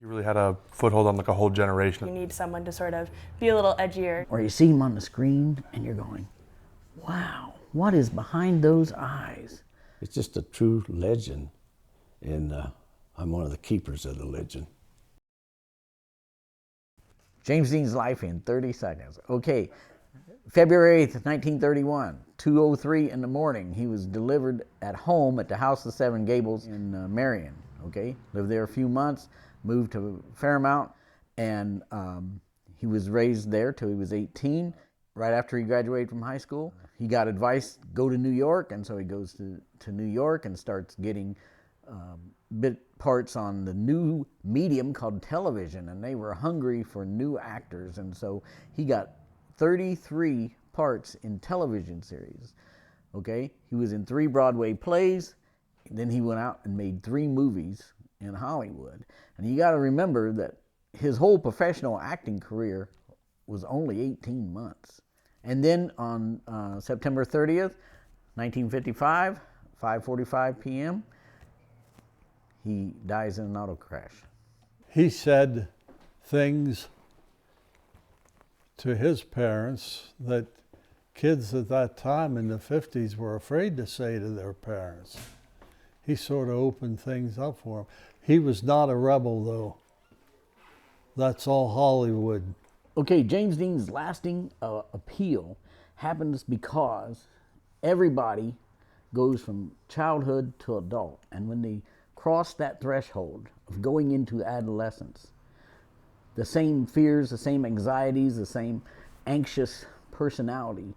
He really had a foothold on like a whole You generation. need someone to sort of be a little edgier. Or you see him on the screen and you're going, wow, what is behind those eyes? It's just a true legend, and I'm one of the keepers of the legend. James Dean's life in 30 seconds. Okay, February 8th, 1931, 2:03 in the morning, he was delivered at home at the House of Seven Gables in Marion. Okay, lived there a few months, moved to Fairmount, and he was raised there till he was 18. Right after he graduated from high school, he got advice, go to New York, and so he goes to New York and starts getting bit parts on the new medium called television, and they were hungry for new actors, and so he got 33 parts in television series. Okay, he was in 3 Broadway plays, then he went out and made 3 movies in Hollywood. And you got to remember that his whole professional acting career was only 18 months. And then on September 30th, 1955, 5:45 p.m., he dies in an auto crash. He said things to his parents that kids at that time in the 50s were afraid to say to their parents. He sort of opened things up for them. He was not a rebel, though. That's all Hollywood. Okay, James Dean's lasting appeal happens because everybody goes from childhood to adult, and when they cross that threshold of going into adolescence, the same fears, the same anxieties, the same anxious personality,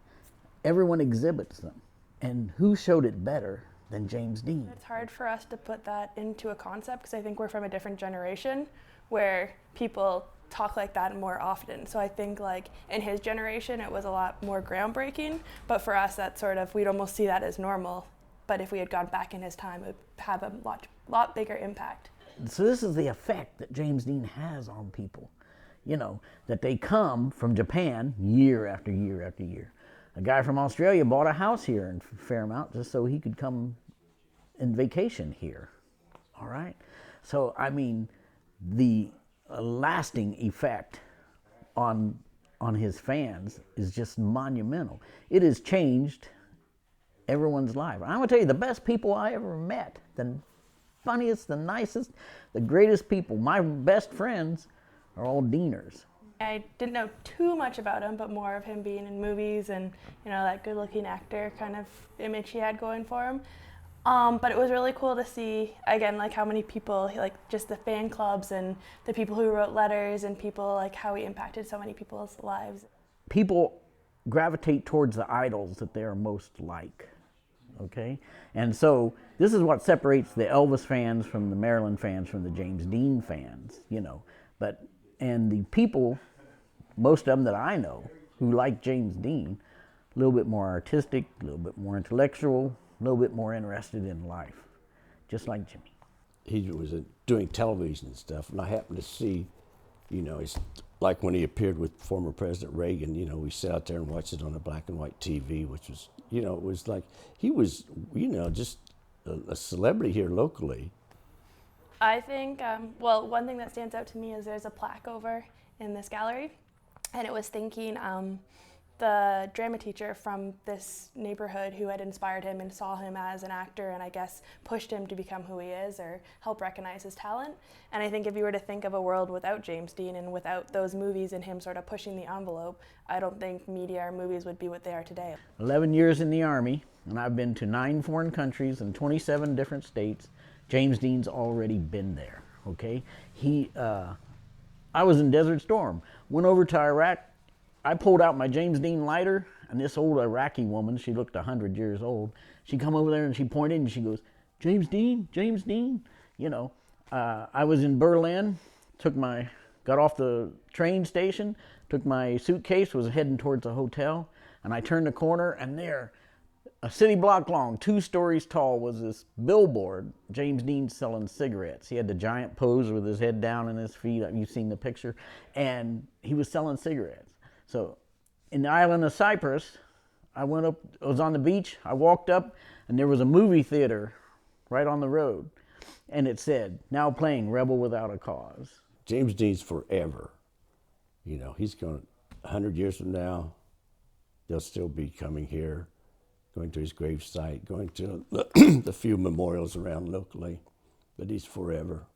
everyone exhibits them. And who showed it better than James Dean? It's hard for us to put that into a concept because I think we're from a different generation where people talk like that more often. So I think like in his generation it was a lot more groundbreaking, but for us that sort of, we'd almost see that as normal. But if we had gone back in his time, it would have a lot bigger impact. So this is the effect that James Dean has on people. You know, that they come from Japan year after year after year. A guy from Australia bought a house here in Fairmount just so he could come and vacation here. All right? So, I mean, the lasting effect on his fans is just monumental. It has changed everyone's life. I'm gonna tell you, the best people I ever met, the funniest, the nicest, the greatest people, my best friends are all Deaners. I didn't know too much about him, but more of him being in movies and, you know, that good-looking actor kind of image he had going for him. But it was really cool to see, again, like how many people, like just the fan clubs and the people who wrote letters and people, like how he impacted so many people's lives. People gravitate towards the idols that they are most like, okay? And so this is what separates the Elvis fans from the Marilyn fans from the James Dean fans, you know. And the people, most of them that I know, who like James Dean, a little bit more artistic, a little bit more intellectual, a little bit more interested in life, just like Jimmy. He was doing television and stuff, and I happened to see, you know, it's like when he appeared with former President Reagan, you know, we sat out there and watched it on a black and white TV, which was, you know, it was like, he was, you know, just a celebrity here locally. I think, well, one thing that stands out to me is there's a plaque over in this gallery, and it was thanking the drama teacher from this neighborhood who had inspired him and saw him as an actor and I guess pushed him to become who he is or help recognize his talent. And I think if you were to think of a world without James Dean and without those movies and him sort of pushing the envelope, I don't think media or movies would be what they are today. 11 years in the Army, and I've been to 9 foreign countries and 27 different states. James Dean's already been there, okay? I was in Desert Storm, went over to Iraq. I pulled out my James Dean lighter, and this old Iraqi woman, she looked 100 years old, she come over there and she pointed and she goes, James Dean, James Dean. You know, I was in Berlin, got off the train station, took my suitcase, was heading towards a hotel, and I turned the corner, and there, a city block long, 2 stories tall, was this billboard, James Dean selling cigarettes. He had the giant pose with his head down and his feet, you've seen the picture, and he was selling cigarettes. So in the island of Cyprus, I was on the beach, I walked up, and there was a movie theater right on the road. And it said, now playing Rebel Without a Cause. James Dean's forever. You know, he's going 100 years from now, they'll still be coming here, going to his grave site, going to the few memorials around locally, but he's forever.